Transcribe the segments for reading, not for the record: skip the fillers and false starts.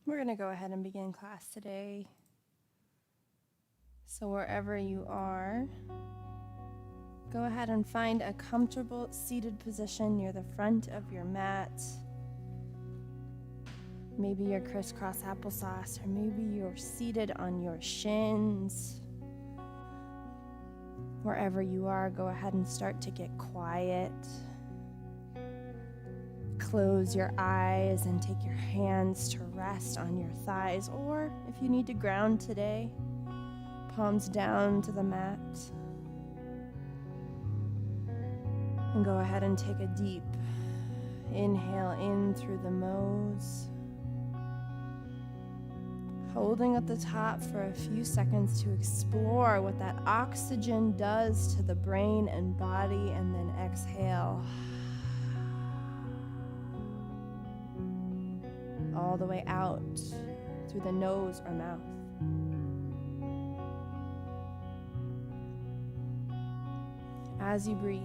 We're going to go ahead and begin class today. So wherever you are, go ahead and find a comfortable seated position near the front of your mat. Maybe you're crisscross applesauce, or maybe you're seated on your shins. Wherever you are, go ahead and start to get quiet. Close your eyes and take your hands to rest on your thighs, or if you need to ground today, palms down to the mat. And go ahead and take a deep inhale in through the nose, holding at the top for a few seconds to explore what that oxygen does to the brain and body, and then exhale all the way out through the nose or mouth. As you breathe,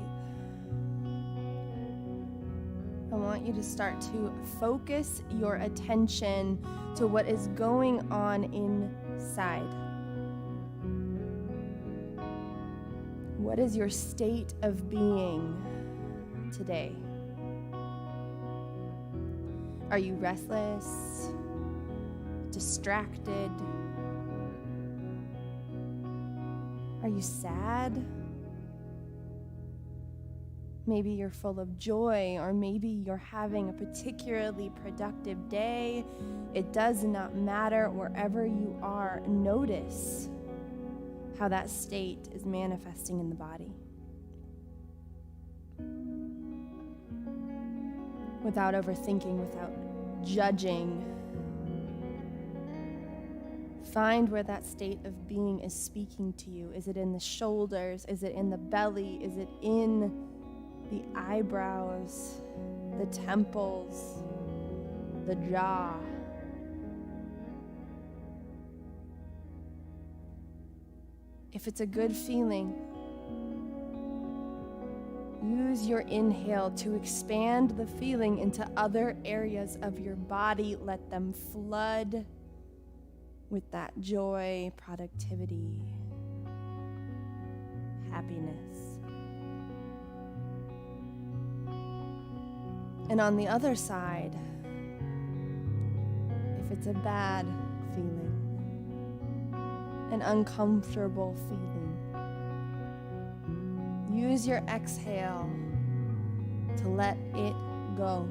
I want you to start to focus your attention to what is going on inside. What is your state of being today? Are you restless, distracted? Are you sad? Maybe you're full of joy, or maybe you're having a particularly productive day. It does not matter. Wherever you are, notice how that state is manifesting in the body. Without overthinking, without judging. Find where that state of being is speaking to you. Is it in the shoulders? Is it in the belly? Is it in the eyebrows, the temples, the jaw? If it's a good feeling, use your inhale to expand the feeling into other areas of your body. Let them flood with that joy, productivity, happiness. And on the other side, if it's a bad feeling, an uncomfortable feeling, use your exhale to let it go,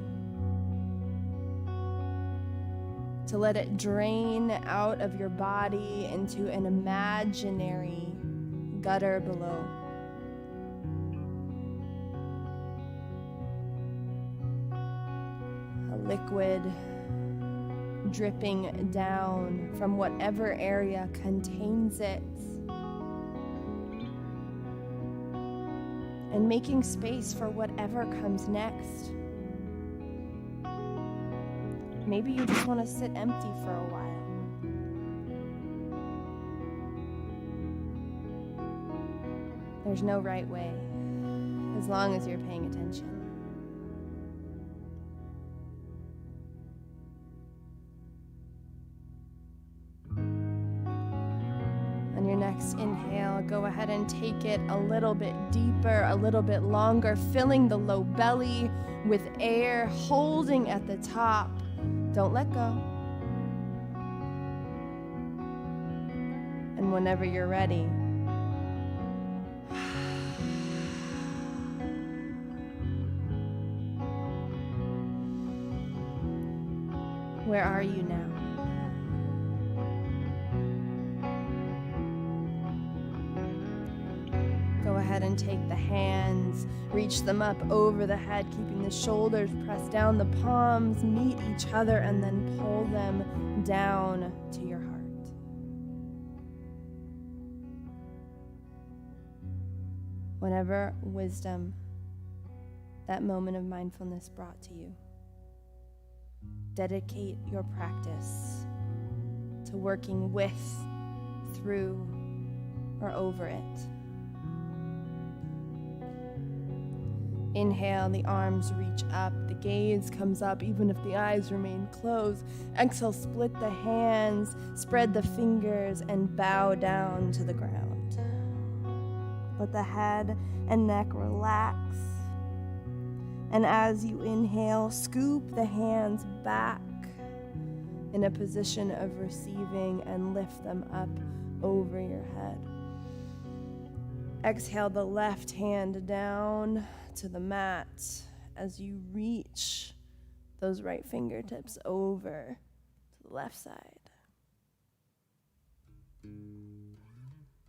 to let it drain out of your body into an imaginary gutter below. A liquid dripping down from whatever area contains it, and making space for whatever comes next. Maybe you just want to sit empty for a while. There's no right way, as long as you're paying attention. On your next inhale, go ahead and take it a little bit deeper, a little bit longer, filling the low belly with air, holding at the top. Don't let go. And whenever you're ready, where are you now? Go ahead and take the hands, reach them up over the head, keeping the shoulders pressed down, the palms meet each other, and then pull them down to your heart. Whatever wisdom that moment of mindfulness brought to you, dedicate your practice to working with, through, or over it. Inhale, the arms reach up, wide. Gaze comes up even if the eyes remain closed. Exhale, split the hands, spread the fingers, and bow down to the ground. Let the head and neck relax. And as you inhale, scoop the hands back in a position of receiving and lift them up over your head. Exhale the left hand down to the mat as you reach those right fingertips over to the left side.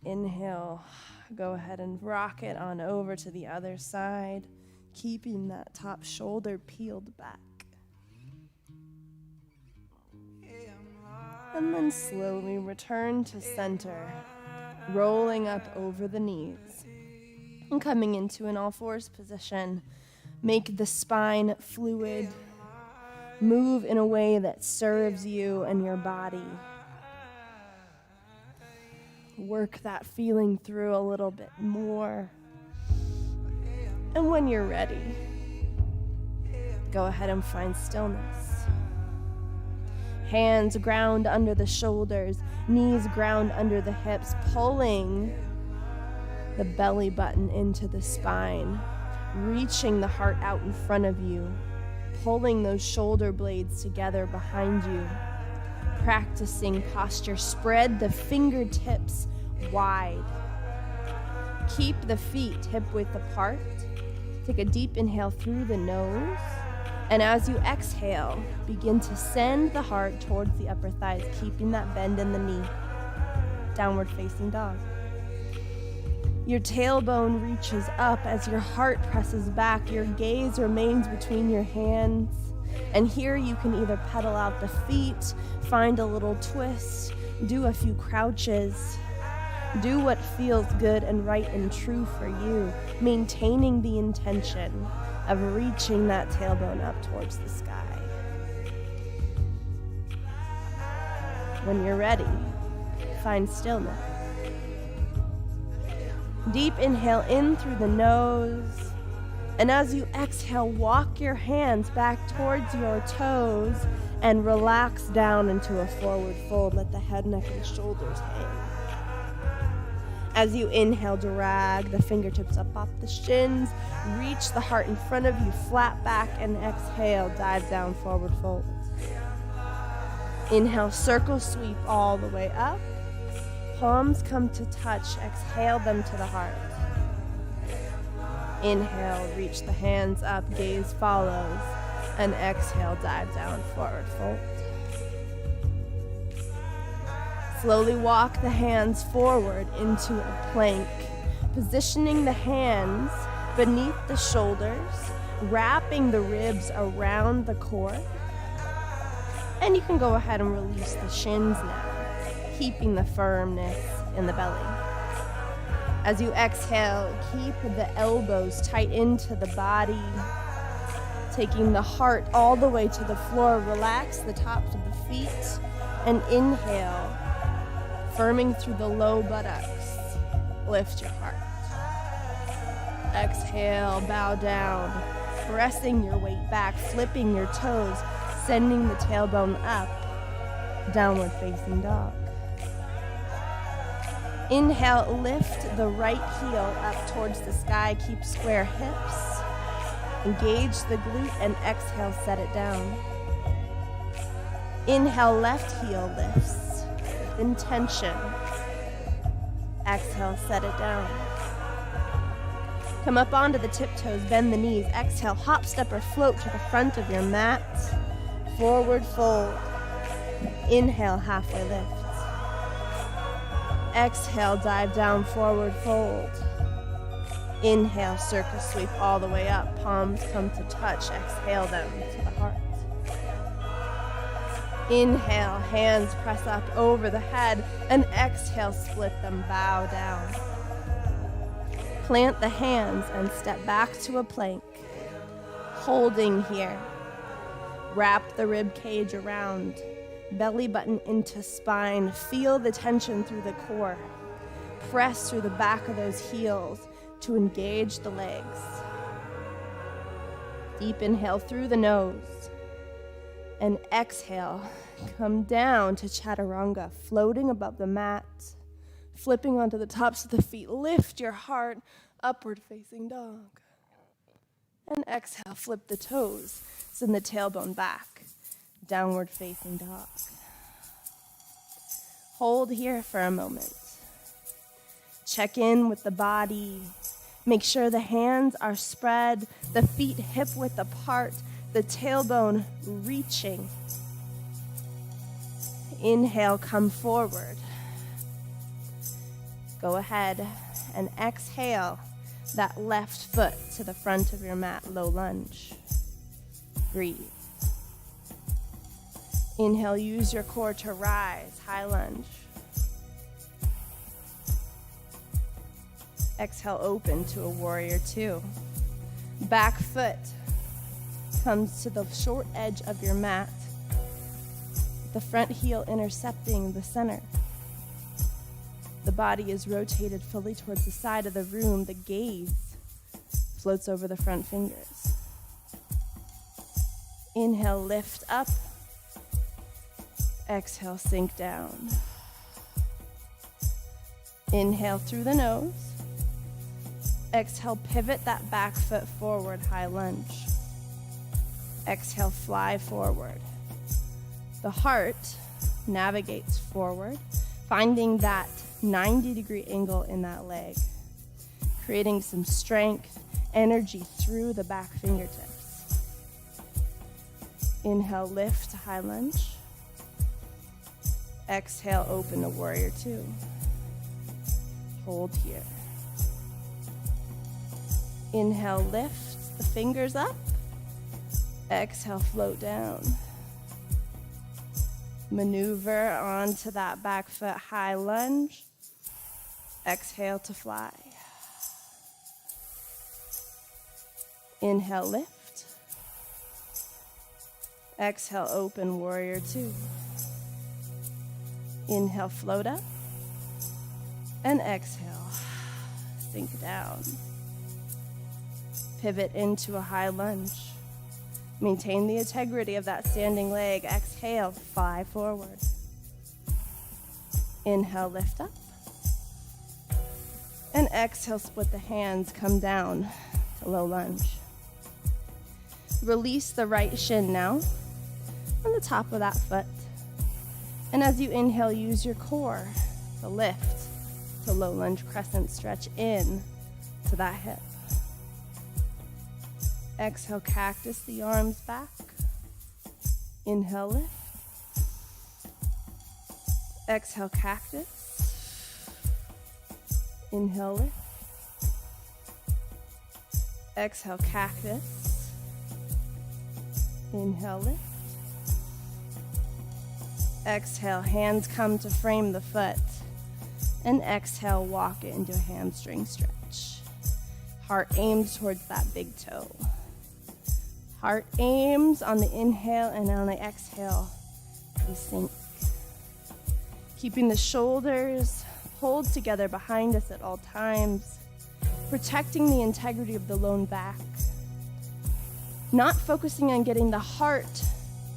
Inhale, go ahead and rock it on over to the other side, keeping that top shoulder peeled back. And then slowly return to center, rolling up over the knees and coming into an all fours position. Make the spine fluid. Move in a way that serves you and your body. Work that feeling through a little bit more. And when you're ready, go ahead and find stillness. Hands ground under the shoulders, knees ground under the hips, pulling the belly button into the spine, reaching the heart out in front of you, pulling those shoulder blades together behind you. Practicing posture, spread the fingertips wide. Keep the feet hip width apart. Take a deep inhale through the nose. And as you exhale, begin to send the heart towards the upper thighs, keeping that bend in the knee. Downward facing dog. Your tailbone reaches up as your heart presses back. Your gaze remains between your hands. And here you can either pedal out the feet, find a little twist, do a few crouches. Do what feels good and right and true for you, maintaining the intention of reaching that tailbone up towards the sky. When you're ready, find stillness. Deep inhale in through the nose, and as you exhale, walk your hands back towards your toes and relax down into a forward fold. Let the head, neck, and shoulders hang. As you inhale, drag the fingertips up off the shins, reach the heart in front of you, flat back, and exhale, dive down, forward fold. Inhale, circle sweep all the way up. Palms come to touch, exhale them to the heart. Inhale, reach the hands up, gaze follows, and exhale, dive down, forward fold. Slowly walk the hands forward into a plank, positioning the hands beneath the shoulders, wrapping the ribs around the core. And you can go ahead and release the shins now, keeping the firmness in the belly. As you exhale, keep the elbows tight into the body, taking the heart all the way to the floor. Relax the tops of the feet and inhale. Firming through the low buttocks, lift your heart. Exhale, bow down, pressing your weight back, flipping your toes, sending the tailbone up, downward facing dog. Inhale, lift the right heel up towards the sky, keep square hips, engage the glute, and exhale, set it down. Inhale, left heel lifts. Intention. Exhale, set it down. Come up onto the tiptoes, bend the knees. Exhale, hop, step, or float to the front of your mat. Forward fold. Inhale, halfway lift. Exhale, dive down, forward fold. Inhale, circle sweep all the way up. Palms come to touch. Exhale them to the heart. Inhale, hands press up over the head, and exhale, split them, bow down. Plant the hands and step back to a plank. Holding here. Wrap the rib cage around, belly button into spine. Feel the tension through the core. Press through the back of those heels to engage the legs. Deep inhale through the nose. And exhale, come down to chaturanga, floating above the mat, flipping onto the tops of the feet. Lift your heart, upward facing dog. And exhale, flip the toes, send the tailbone back, downward facing dog. Hold here for a moment. Check in with the body. Make sure the hands are spread, the feet hip-width apart, the tailbone reaching. Inhale, come forward. Go ahead and exhale that left foot to the front of your mat, low lunge. Breathe. Inhale, use your core to rise, high lunge. Exhale, open to a warrior two. Back foot comes to the short edge of your mat, the front heel intercepting the center. The body is rotated fully towards the side of the room. The gaze floats over the front fingers. Inhale, lift up. Exhale, sink down. Inhale through the nose. Exhale, pivot that back foot forward, high lunge. Exhale, fly forward. The heart navigates forward, finding that 90-degree angle in that leg, creating some strength, energy through the back fingertips. Inhale, lift to high lunge. Exhale, open to warrior two. Hold here. Inhale, lift the fingers up. Exhale, float down. Maneuver onto that back foot, high lunge. Exhale to fly. Inhale, lift. Exhale, open, warrior two. Inhale, float up. And exhale, sink down. Pivot into a high lunge. Maintain the integrity of that standing leg. Exhale, fly forward. Inhale, lift up. And exhale, split the hands, come down to low lunge. Release the right shin now on the top of that foot. And as you inhale, use your core to lift to low lunge crescent, stretch in to that hip. Exhale, cactus the arms back. Inhale, lift. Exhale, cactus. Inhale, lift. Exhale, cactus. Inhale, lift. Exhale, hands come to frame the foot. And exhale, walk it into a hamstring stretch. Heart aims towards that big toe. Heart aims on the inhale, and on the exhale, we sink. Keeping the shoulders pulled together behind us at all times, protecting the integrity of the low back. Not focusing on getting the heart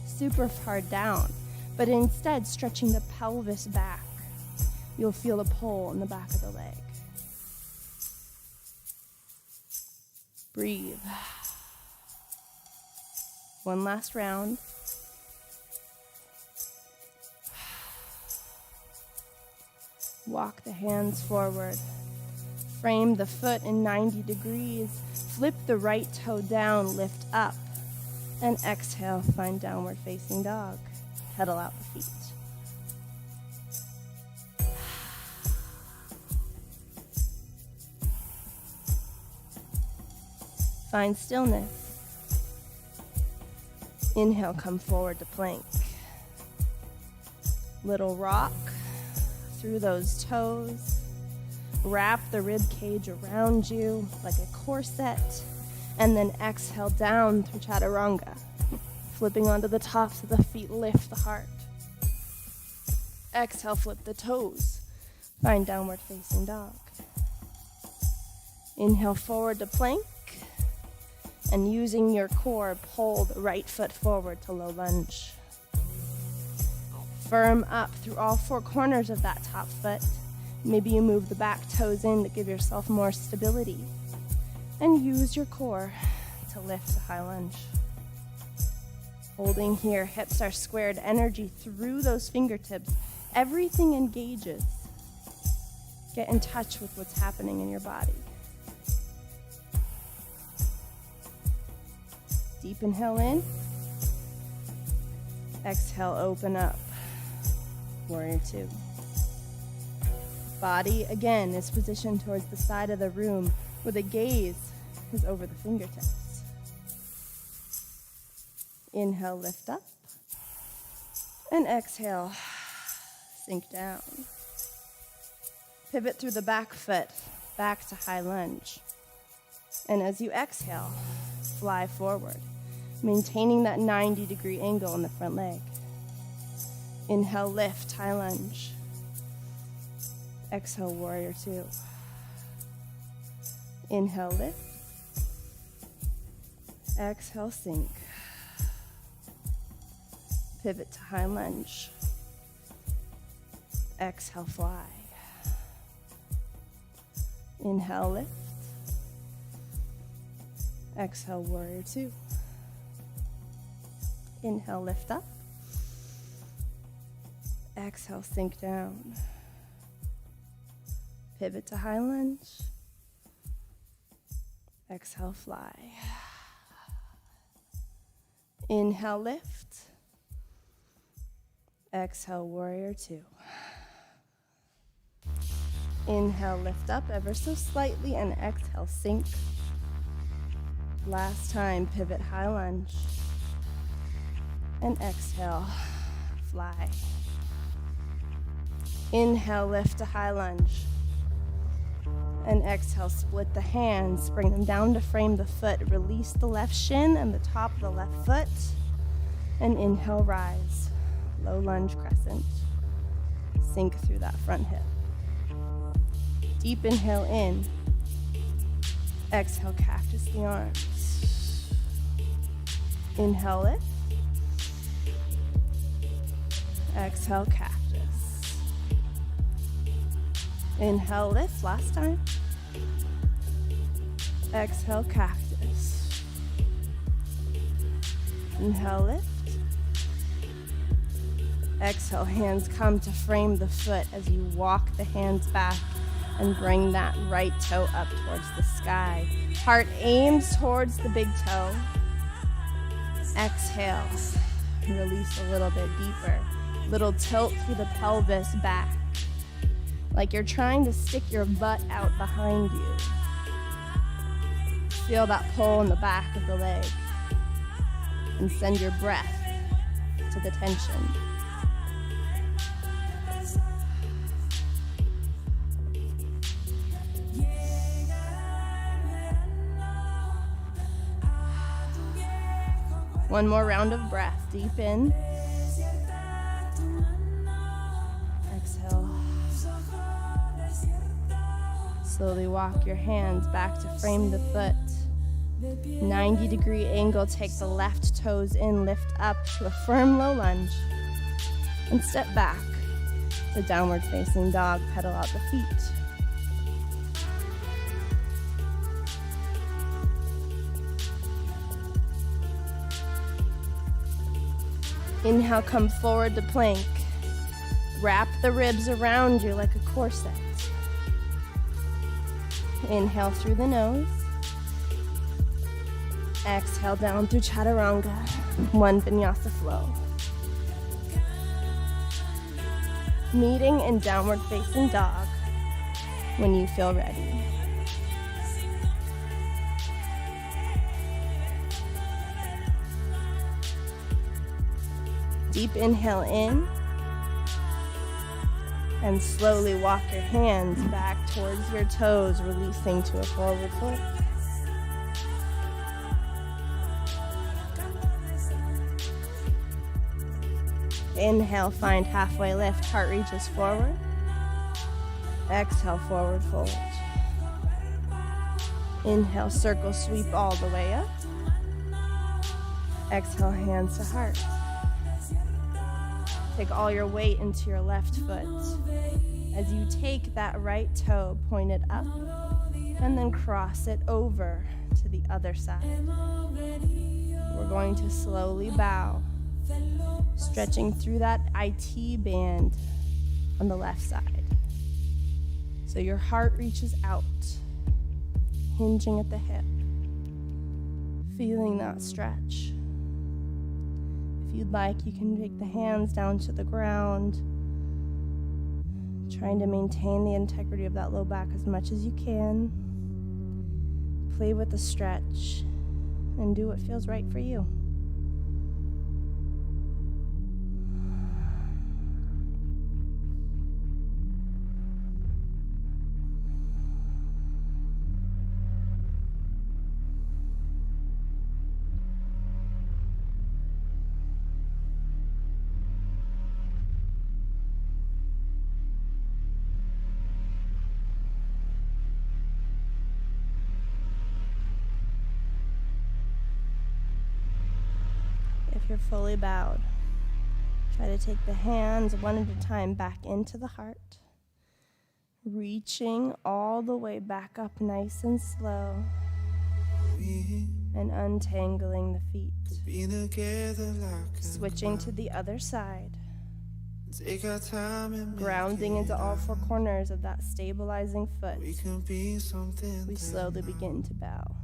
super far down, but instead stretching the pelvis back. You'll feel a pull in the back of the leg. Breathe. One last round. Walk the hands forward. Frame the foot in 90 degrees. Flip the right toe down, lift up. And exhale, find downward facing dog. Pedal out the feet. Find stillness. Inhale, come forward to plank. Little rock through those toes. Wrap the rib cage around you like a corset. And then exhale down through chaturanga. Flipping onto the tops of the feet, lift the heart. Exhale, flip the toes. Find downward facing dog. Inhale, forward to plank. And using your core, pull the right foot forward to low lunge. Firm up through all four corners of that top foot. Maybe you move the back toes in to give yourself more stability. And use your core to lift to high lunge. Holding here, hips are squared, energy through those fingertips. Everything engages. Get in touch with what's happening in your body. Deep inhale in. Exhale, open up. Warrior two. Body, again, is positioned towards the side of the room where the gaze is over the fingertips. Inhale, lift up. And exhale, sink down. Pivot through the back foot, back to high lunge. And as you exhale, fly forward, maintaining that 90-degree angle in the front leg. Inhale, lift, high lunge. Exhale, warrior two. Inhale, lift. Exhale, sink. Pivot to high lunge. Exhale, fly. Inhale, lift. Exhale, warrior two. Inhale, lift up. Exhale, sink down. Pivot to high lunge. Exhale, fly. Inhale, lift. Exhale, warrior two. Inhale, lift up ever so slightly, and exhale, sink. Last time, pivot, high lunge. And exhale, fly. Inhale, lift to high lunge. And exhale, split the hands, bring them down to frame the foot. Release the left shin and the top of the left foot. And inhale, rise. Low lunge crescent. Sink through that front hip. Deep inhale in. Exhale, cactus the arms. Inhale, lift. Exhale, cactus. Inhale, lift. Last time. Exhale, cactus. Inhale, lift. Exhale, hands come to frame the foot as you walk the hands back and bring that right toe up towards the sky. Heart aims towards the big toe. Exhale, release a little bit deeper. Little tilt through the pelvis back, like you're trying to stick your butt out behind you. Feel that pull in the back of the leg and send your breath to the tension. One more round of breath. Deep in. Exhale. Slowly walk your hands back to frame the foot. 90-degree angle. Take the left toes in. Lift up to a firm low lunge. And step back to downward facing dog. Pedal out the feet. Inhale, come forward to plank. Wrap the ribs around you like a corset. Inhale through the nose. Exhale down through chaturanga. One vinyasa flow. Meeting in downward facing dog when you feel ready. Deep inhale in, and slowly walk your hands back towards your toes, releasing to a forward fold. Inhale, find halfway lift, heart reaches forward. Exhale, forward fold. Inhale, circle sweep all the way up. Exhale, hands to heart. Take all your weight into your left foot. As you take that right toe, point it up, and then cross it over to the other side. We're going to slowly bow, stretching through that IT band on the left side. So your heart reaches out, hinging at the hip, feeling that stretch. If you'd like, you can take the hands down to the ground, trying to maintain the integrity of that low back as much as you can. Play with the stretch and do what feels right for you. If you're fully bowed, try to take the hands one at a time back into the heart, reaching all the way back up nice and slow, and untangling the feet. Switching to the other side, grounding into all four corners of that stabilizing foot. We slowly begin to bow.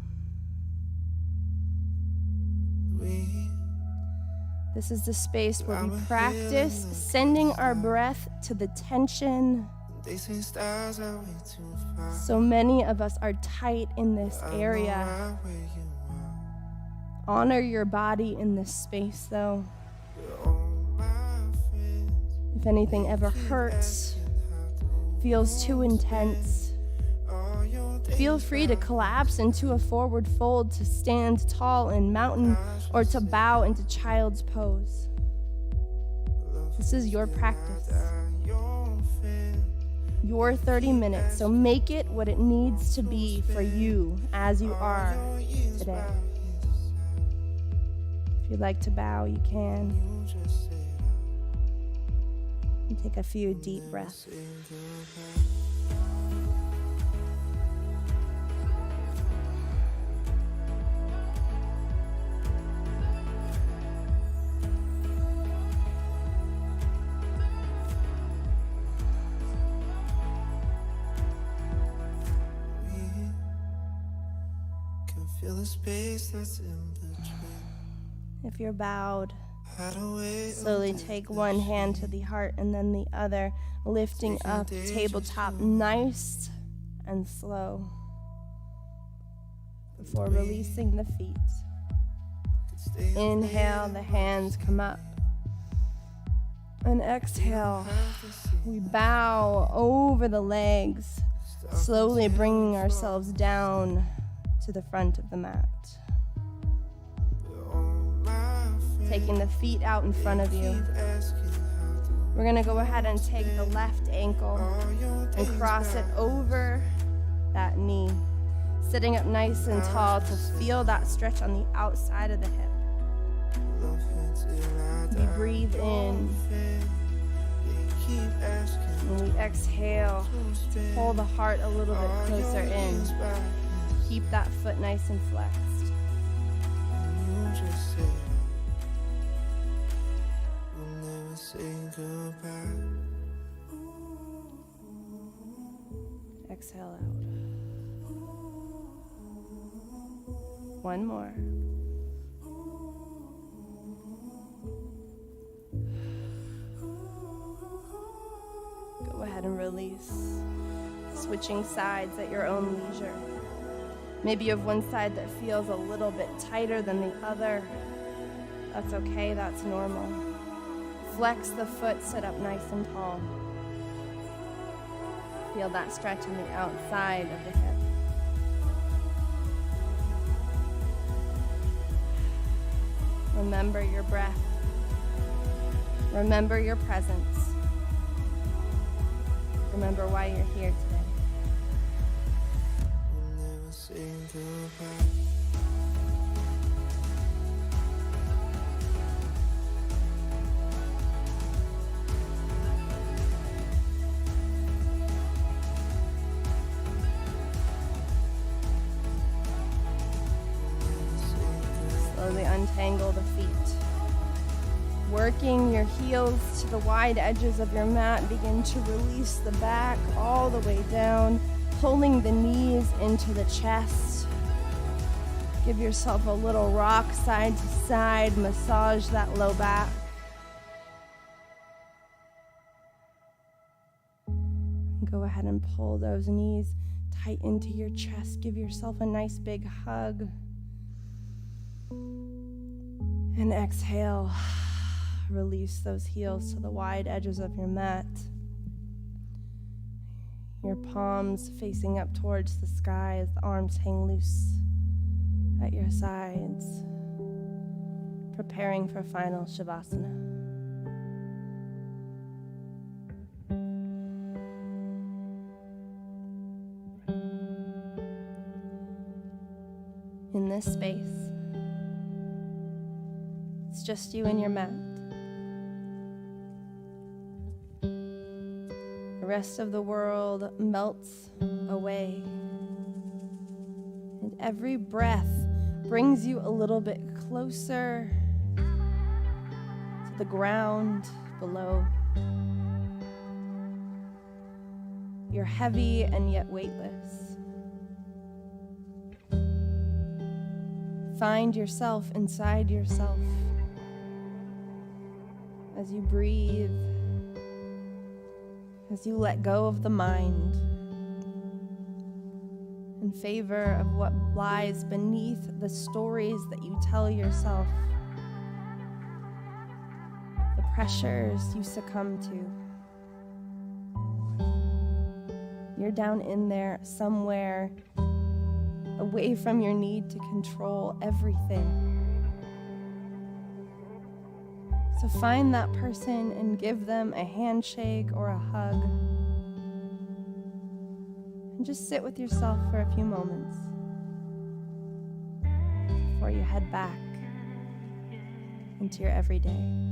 This is the space where we practice sending our breath to the tension. So many of us are tight in this area. Honor your body in this space, though. If anything ever hurts, feels too intense, feel free to collapse into a forward fold, to stand tall in mountain, or to bow into child's pose. This is your practice, your 30 minutes, so make it what it needs to be for you as you are today. If you'd like to bow, you can. And take a few deep breaths. If you're bowed, slowly take one hand to the heart and then the other, lifting up tabletop nice and slow before releasing the feet. Inhale, the hands come up. And exhale, we bow over the legs, slowly bringing ourselves down to the front of the mat. Taking the feet out in front of you. We're going to go ahead and take the left ankle and cross it over that knee, sitting up nice and tall to feel that stretch on the outside of the hip. We breathe in, and we exhale to pull the heart a little bit closer in. Keep that foot nice and flexed. Exhale out. One more. Go ahead and release. Switching sides at your own leisure. Maybe you have one side that feels a little bit tighter than the other. That's okay, that's normal. Flex the foot, sit up nice and tall. Feel that stretch on the outside of the hip. Remember your breath. Remember your presence. Remember why you're here today. untangle the feet. Working your heels to the wide edges of your mat, begin to release the back all the way down, pulling the knees into the chest. Give yourself a little rock side to side, massage that low back. Go ahead and pull those knees tight into your chest. Give yourself a nice big hug. And exhale. Release those heels to the wide edges of your mat. Your palms facing up towards the sky as the arms hang loose at your sides. Preparing for final Shavasana. In this space, it's just you and your mat. The rest of the world melts away. And every breath brings you a little bit closer to the ground below. You're heavy and yet weightless. Find yourself inside yourself as you breathe, as you let go of the mind in favor of what lies beneath the stories that you tell yourself, the pressures you succumb to. You're down in there somewhere, away from your need to control everything. So find that person and give them a handshake or a hug. And just sit with yourself for a few moments before you head back into your everyday.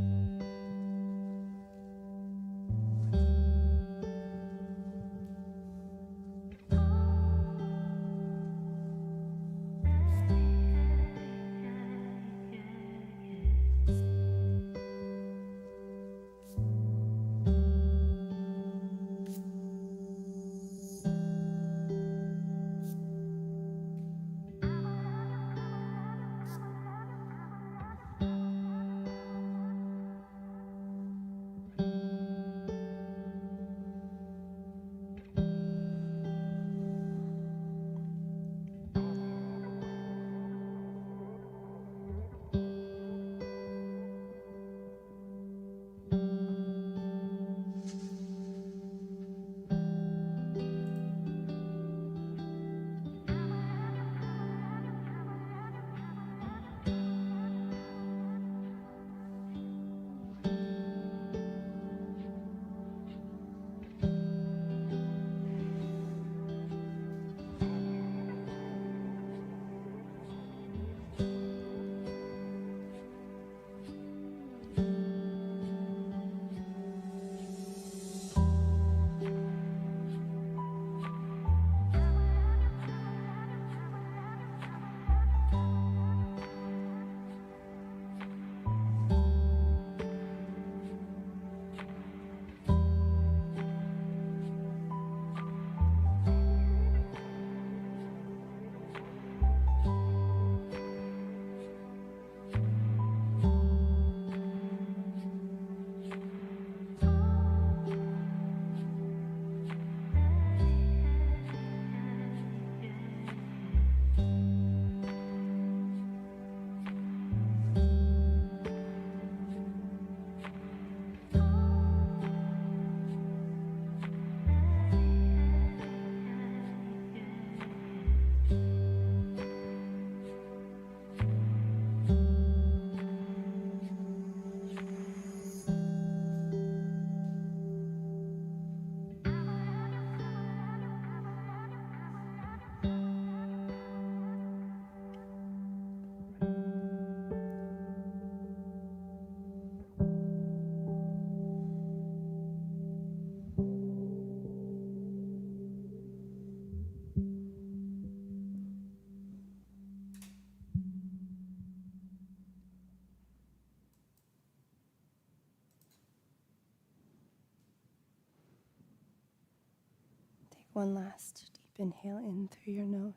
One last deep inhale in through your nose.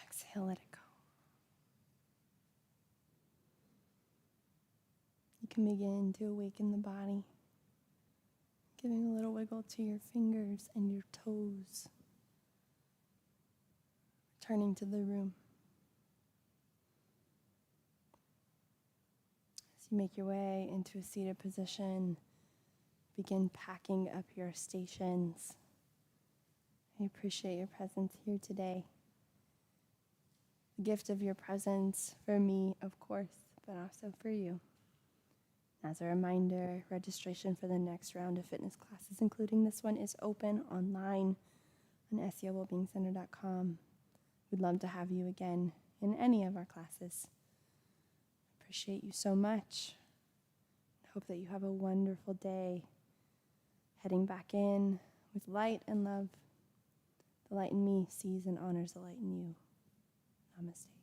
Exhale, let it go. You can begin to awaken the body, giving a little wiggle to your fingers and your toes, returning to the room. As you make your way into a seated position, begin packing up your stations. I appreciate your presence here today. The gift of your presence for me, of course, but also for you. As a reminder, registration for the next round of fitness classes, including this one, is open online on SEOWellbeingCenter.com. We'd love to have you again in any of our classes. Appreciate you so much. Hope that you have a wonderful day. Heading back in with light and love. The light in me sees and honors the light in you. Namaste.